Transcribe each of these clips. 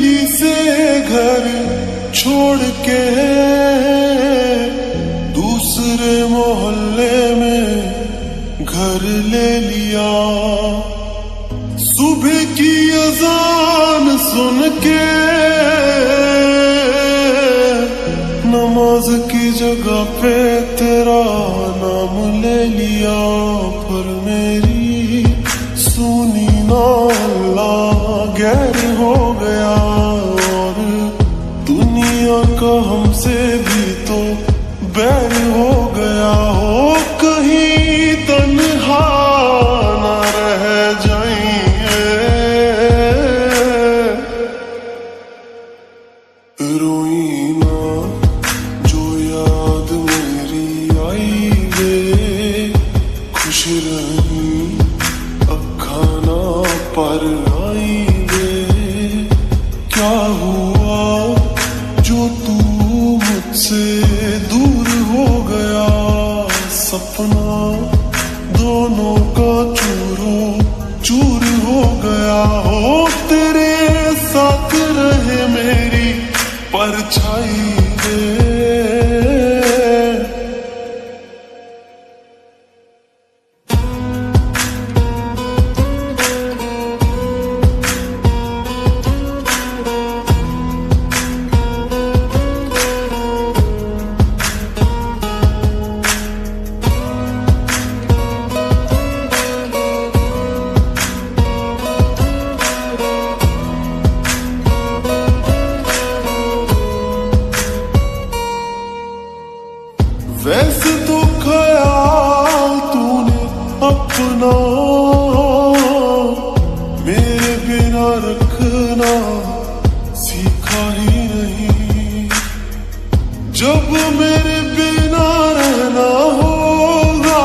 गली से घर छोड़ के दूसरे मोहल्ले में घर ले लिया। सुबह की अजान सुन के नमाज की जगह पे तेरा नाम ले लिया। पर मेरी सुनी ना अल्लाह गैर हो गया, और दुनिया का हमसे भी तो बैर हो गया। हो कहीं तन्हा ना रह जाएंगे, रोई ना जो याद मेरी आई वे, खुश रही अखा ना पर आई वे। क्या हुआ जो तू मुझसे दूर हो गया, सपना दोनों का चूरो चूर हो गया। हो तेरे साथ रहे मेरी परछाई रे। वैसे तो ख्याल तूने अपना मेरे बिना रखना सीखा ही नहीं। जब मेरे बिना रहना होगा,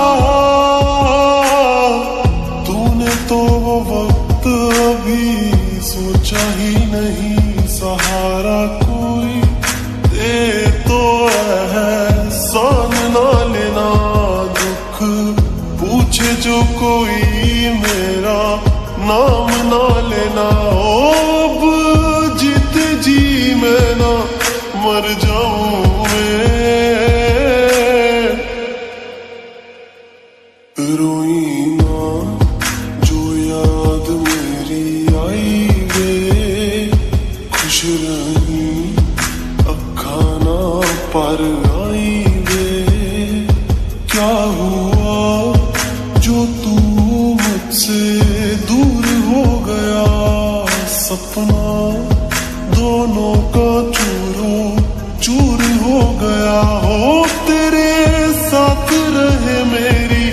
तूने तो वो वक्त अभी सोचा ही नहीं। सहारा कोई दे तो एहसान ना लेना, दुख पूछे जो कोई मेरा नाम ना लेना। अब जीत जी मैं ना मर जाऊं मैं, रोई ना जो याद मेरी आई वे, खुश रही अखा ना पर आई वे। क्या हुआ जो तू मुझसे दूर हो गया, सपना दोनों का चूरो चूर हो गया। हो तेरे साथ रहे मेरी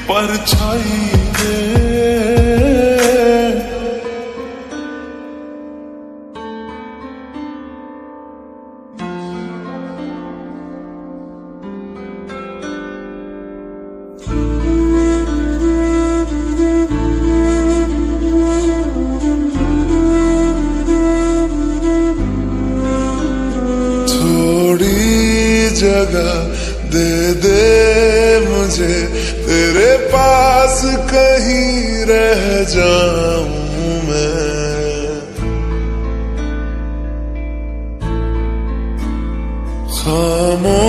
परछाई रे। जगह दे दे मुझे तेरे पास, कहीं रह जाऊं मैं।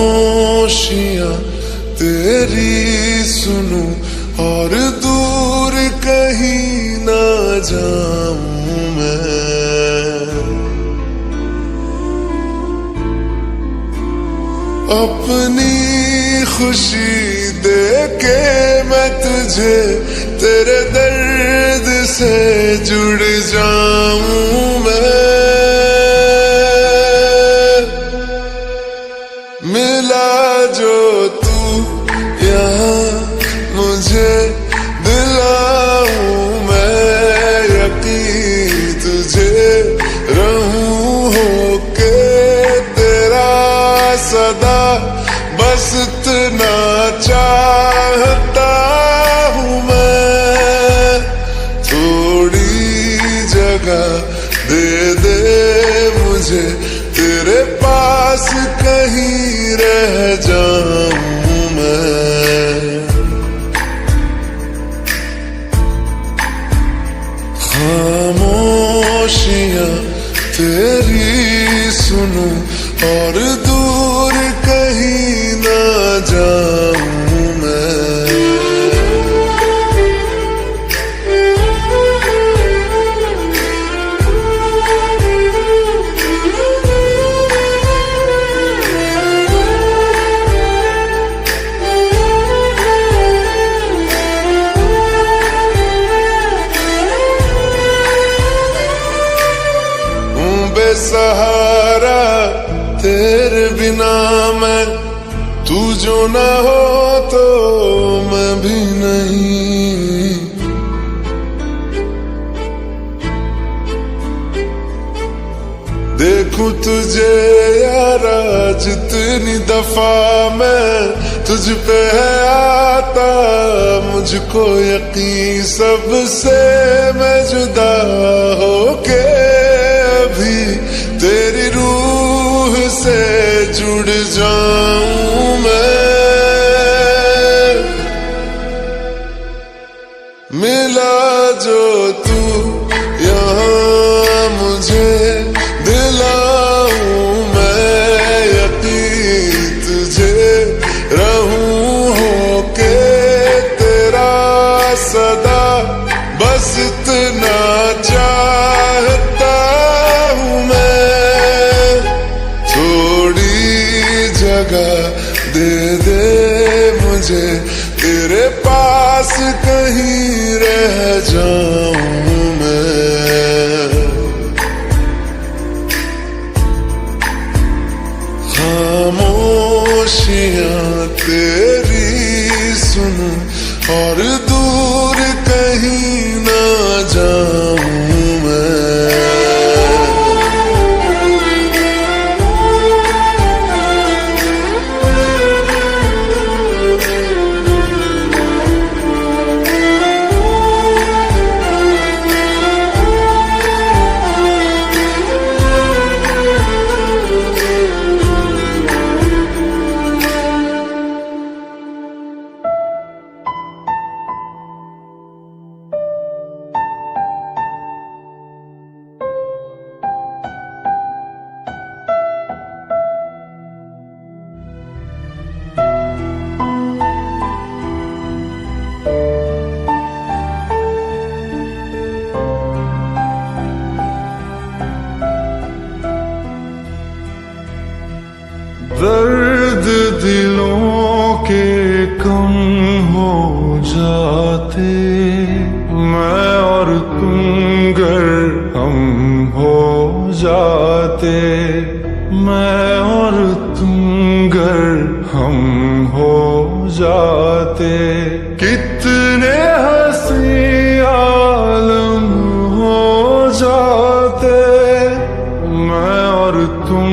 खामोशियां तेरी सुनूं और दूर कहीं ना जाऊं मैं। अपनी खुशी दे के मैं तुझे तेरे दर्द से जुड़ जाऊं मैं। मिला जो तू यहाँ मुझे दिलाऊं मैं यकीन तुझे रहूं होके तेरा सदा, बस इतना चाहता हूँ मैं। थोड़ी जगह दे दे मुझे तेरे पास, कहीं रह जाऊं मैं। खामोशियां तेरी सुनूं और दूर कहीं ना जाऊं मैं। सहारा तेरे बिना मैं, तू जो ना हो तो मैं भी नहीं। देखूं तुझे यारा जितनी दफा मैं तुझ पे है आता, मुझको यकीन सबसे मैं जुदा होके भी तेरी रूह से जुड़ जाऊं मैं। मिला जो तू यहाँ मुझे दिलाऊं मैं यकीन तुझे रहूं होके तेरा सदा, बस इतना चाहता दे दे मुझे तेरे पास कहीं रह जाऊं मैं। खामोशियां तेरी सुनूं और दूर कहीं ना जाऊं मैं। दर्द दिलों के कम हो जाते, मैं और तुम गर हम हो जाते, मैं और तुम गर हम हो जाते। कितने हंसी आलम हो जाते, मैं और तुम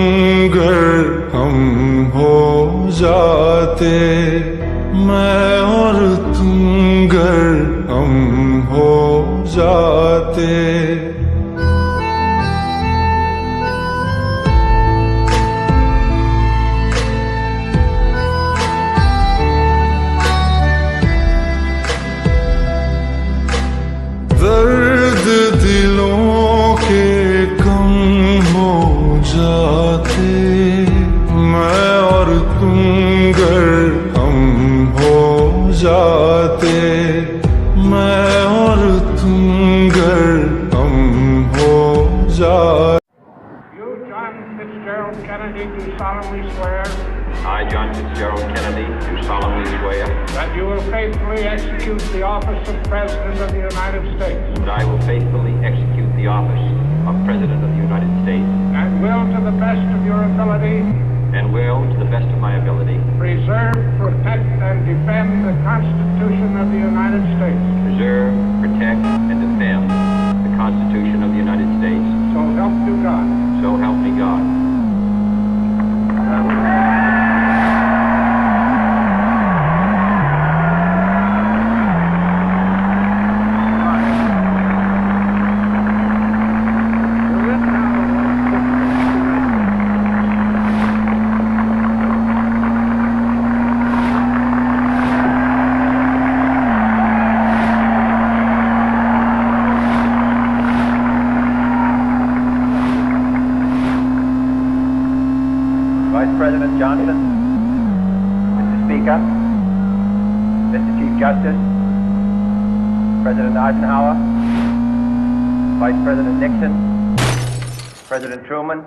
गर हम हो जाते, मैं और तुम गर हम हो जाते। दर्द दिलों के कम हो जाते, मैं और तुम गर हम हो जाते, मैं और तुम गर हम हो जाते। You, John Fitzgerald Kennedy, do solemnly swear I, John Fitzgerald Kennedy, do solemnly swear that you will faithfully execute the office of President of the United States that I will faithfully execute the office of President of the United States and will, to the best of your ability, and will, to the best of my ability, preserve, protect, and defend the Constitution of the United States. preserve, protect, and defend the Constitution of the United States. So help you God. So help me God. President Eisenhower, Vice President Nixon, President Truman,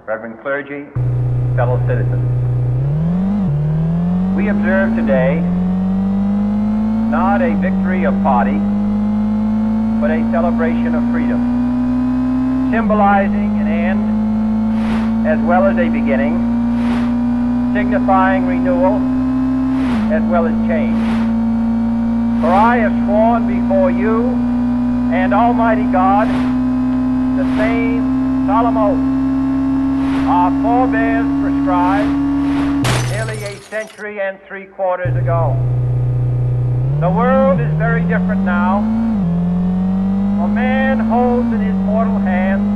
Reverend clergy, fellow citizens. We observe today not a victory of party, but a celebration of freedom, symbolizing an end as well as a beginning, signifying renewal as well as change. For I have sworn before you and Almighty God the same solemn oath our forebears prescribed nearly a century and 3/4 ago. The world is very different now, for man holds in his mortal hands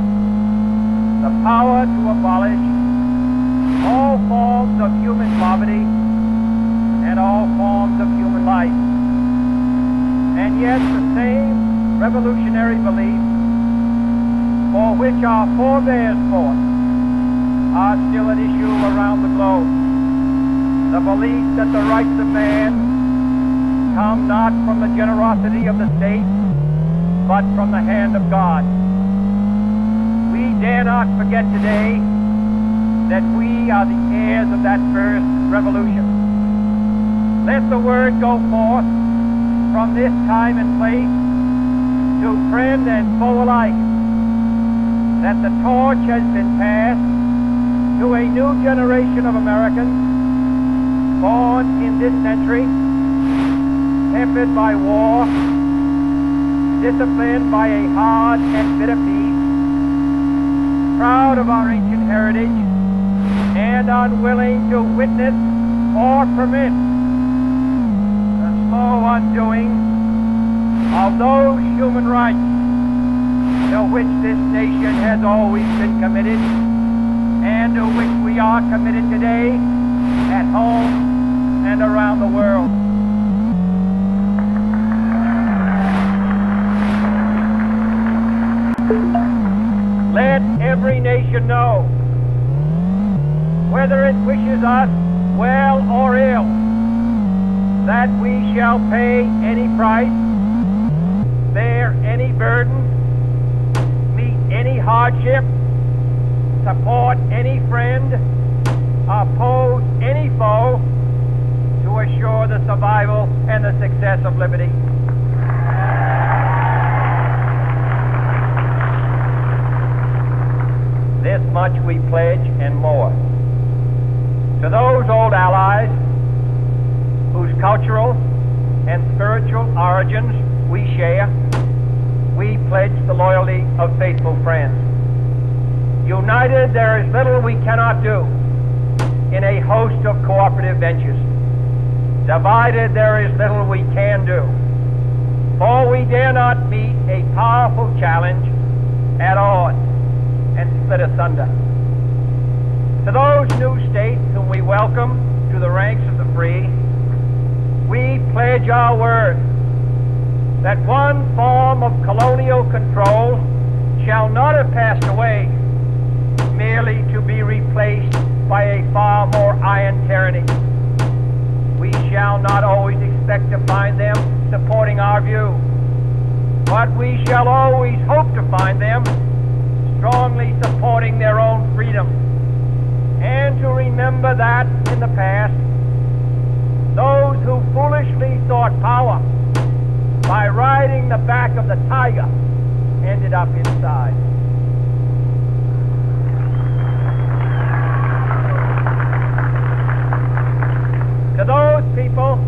the power to abolish all forms of human poverty and all forms of human life. And yet the same revolutionary beliefs for which our forebears fought are still at issue around the globe. The belief that the rights of man come not from the generosity of the state, but from the hand of God. We dare not forget today that we are the heirs of that first revolution. Let the word go forth from this time and place to friend and foe alike that the torch has been passed to a new generation of Americans born in this century, tempered by war, disciplined by a hard and bitter peace, proud of our ancient heritage, and unwilling to witness or permit the slow undoing of those human rights to which this nation has always been committed and to which we are committed today at home and around the world. Let every nation know, whether it wishes us well or ill, that we shall pay any price, bear any burden, meet any hardship, support any friend, oppose any foe, to assure the survival and the success of liberty. This much we pledge and more. To those old allies whose cultural and spiritual origins we share, we pledge the loyalty of faithful friends. United, there is little we cannot do in a host of cooperative ventures. Divided, there is little we can do, for we dare not meet a powerful challenge at odds and split asunder. To those new states whom we welcome to the ranks of the free, we pledge our word that one form of colonial control shall not have passed away, merely to be replaced by a far more iron tyranny. We shall not always expect to find them supporting our view, but we shall always hope to find them strongly supporting their own freedom, and to remember that in the past, those who foolishly sought power by riding the back of the tiger ended up inside. To those people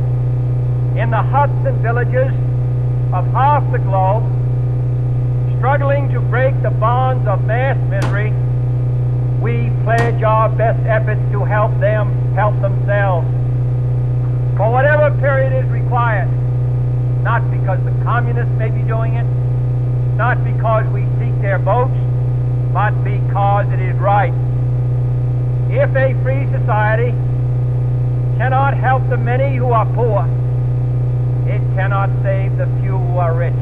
in the huts and villages of half the globe struggling to break the bonds of mass misery, we pledge our best efforts to help them help themselves for whatever period is required, not because the communists may be doing it, not because we seek their votes, but because it is right. If a free society cannot help the many who are poor, it cannot save the few who are rich.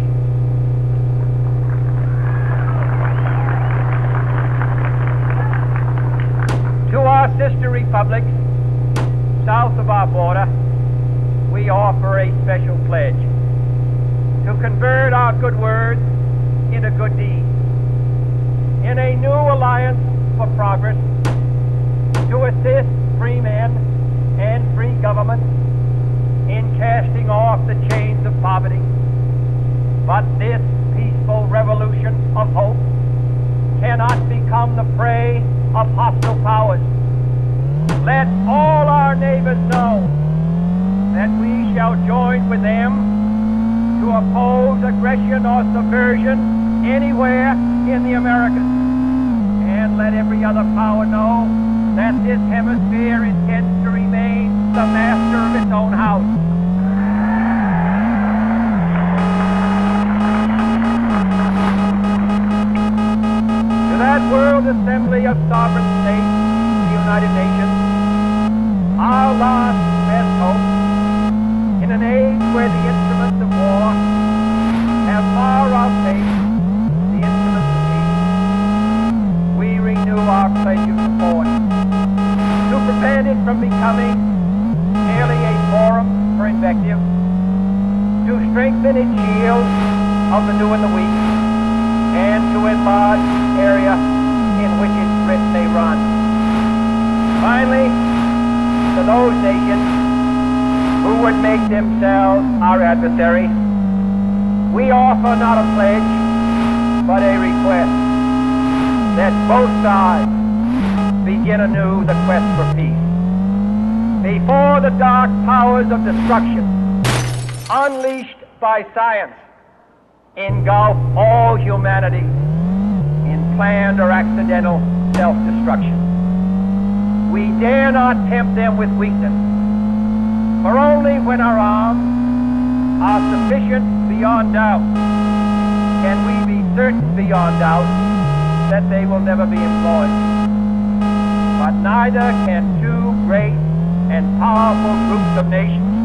To our sister republics south of our border, we offer a special pledge. convert our good words into good deeds, in a new alliance for progress, to assist free men and free government in casting off the chains of poverty. But this peaceful revolution of hope cannot become the prey of hostile powers. Let all our neighbors know that we shall join with them to oppose aggression or subversion anywhere in the Americas. And let every other power know that this hemisphere intends to remain the master of its own house. To that World Assembly of Sovereign States, the United Nations, our last best hope, in an age where the instruments of war have far outpaced the instruments of peace, we renew our pledge of support to prevent it from becoming merely a forum for invective, to strengthen its shield of the new and the weak, and to enlarge the area in which its threat may run. Finally, to those nations who would make themselves our adversary, we offer not a pledge, but a request that both sides begin anew the quest for peace. Before the dark powers of destruction, unleashed by science, engulf all humanity in planned or accidental self-destruction. We dare not tempt them with weakness, for only when our arms are sufficient beyond doubt can we be certain beyond doubt that they will never be employed. But neither can two great and powerful groups of nations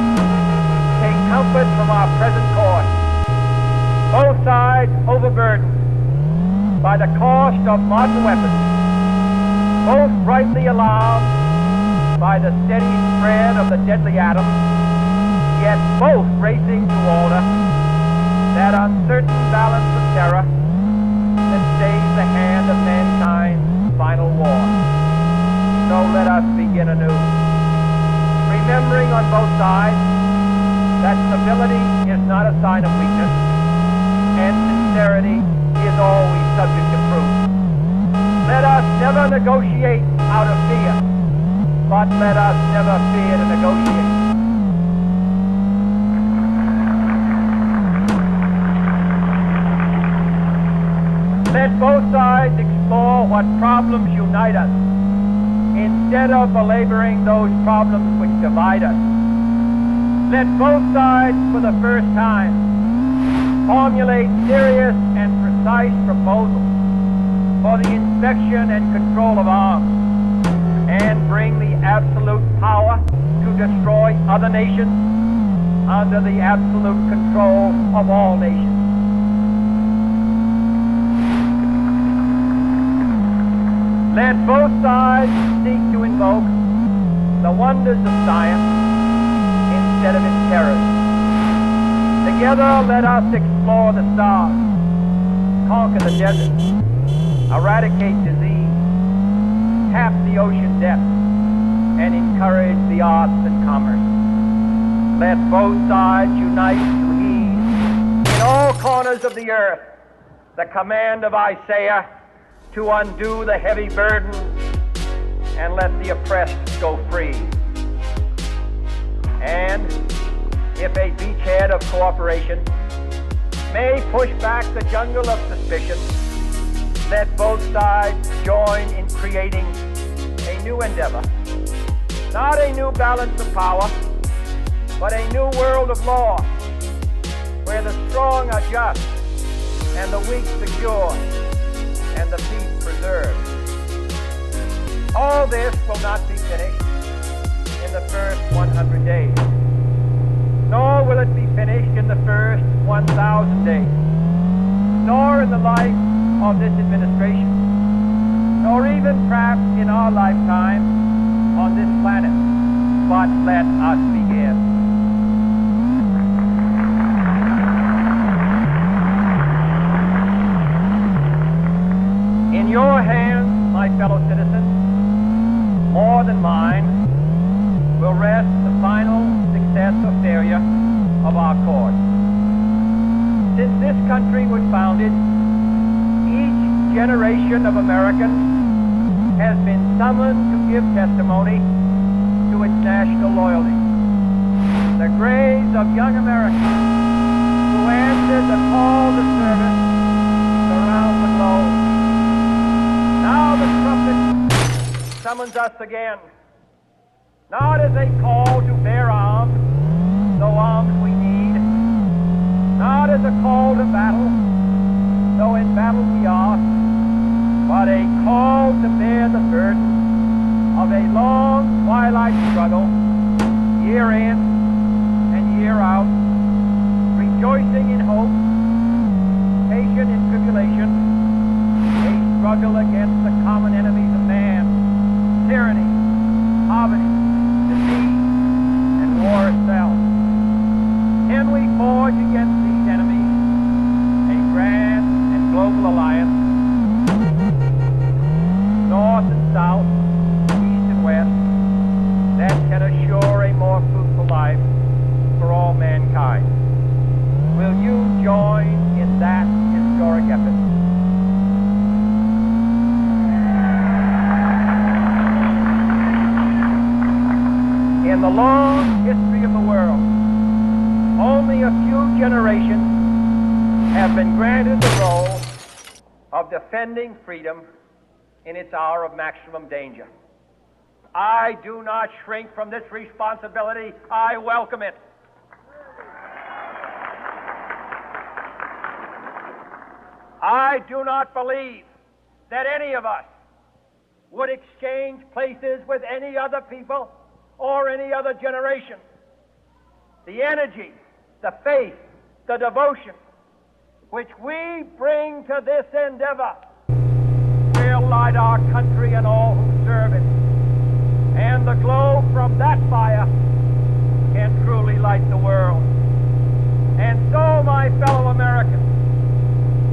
take comfort from our present course. Both sides overburdened by the cost of modern weapons, both rightly alarmed by the steady spread of the deadly atom, yet both racing to order that uncertain balance of terror that stays the hand of mankind's final war. So let us begin anew, remembering on both sides that civility is not a sign of weakness, and sincerity is always subject to proof. Let us never negotiate out of fear, but let us never fear to negotiate. Let both sides explore what problems unite us, instead of belaboring those problems which divide us. Let both sides, for the first time, formulate serious and precise proposals for the inspection and control of arms, and bring the absolute power to destroy other nations under the absolute control of all nations. Let both sides seek to invoke the wonders of science instead of its terrors. Together, let us explore the stars, conquer the deserts, eradicate disease, tap the ocean depths, and encourage the arts and commerce. Let both sides unite to ease in all corners of the earth the command of Isaiah to undo the heavy burden and let the oppressed go free. And if a beachhead of cooperation may push back the jungle of suspicion, let both sides join in creating a new endeavor, not a new balance of power, but a new world of law, where the strong are just, and the weak secure, and the peace preserved. All this will not be finished in the first 100 days, nor will it be finished in the first 1,000 days, nor in the life of this administration, nor even perhaps in our lifetime on this planet. But let us begin. country was founded, each generation of Americans has been summoned to give testimony to its national loyalty. The graves of young Americans who answered the call to service around the globe. Now the trumpet summons us again, not as a call to bear arms, though arms we need, not as a call to battle, though in battle we are, but a call to bear the burden of a long twilight struggle, year in and year out, rejoicing in hope, patient in tribulation, a struggle against the common enemies of man, tyranny, poverty, disease, and war itself. Can we forge against these enemies a grand and global alliance, north and south, east and west, that can assure a more fruitful life for all mankind? Will you join in that historic effort? In the long history of the world, only a few generations have been granted the role of defending freedom in its hour of maximum danger. I do not shrink from this responsibility. I welcome it. I do not believe that any of us would exchange places with any other people or any other generation. The energy, the faith, the devotion which we bring to this endeavor will light our country and all who serve it. And the glow from that fire can truly light the world. And so, my fellow Americans,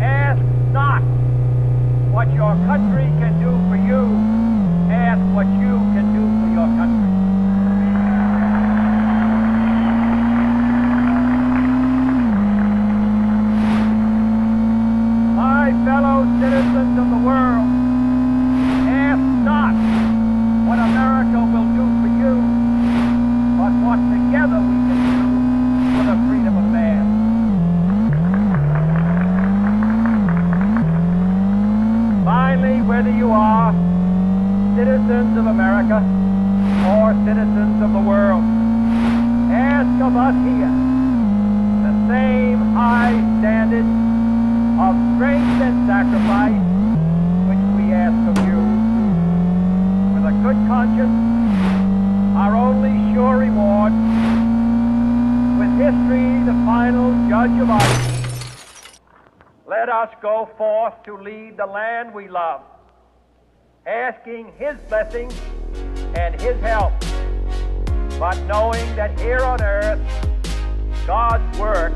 ask not what your country can do for you, ask what you can do for your country. My fellow citizens of the world, ask not what America will do for you, but what together we can do for the freedom of man. Finally, whether you are citizens of America or citizens of the world, ask of us here the same high standard of strength and sacrifice which we ask of you. With a good conscience, our only sure reward, with history the final judge of our deeds, let us go forth to lead the land we love, asking His blessing and His help, but knowing that here on earth, God's work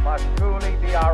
must truly be our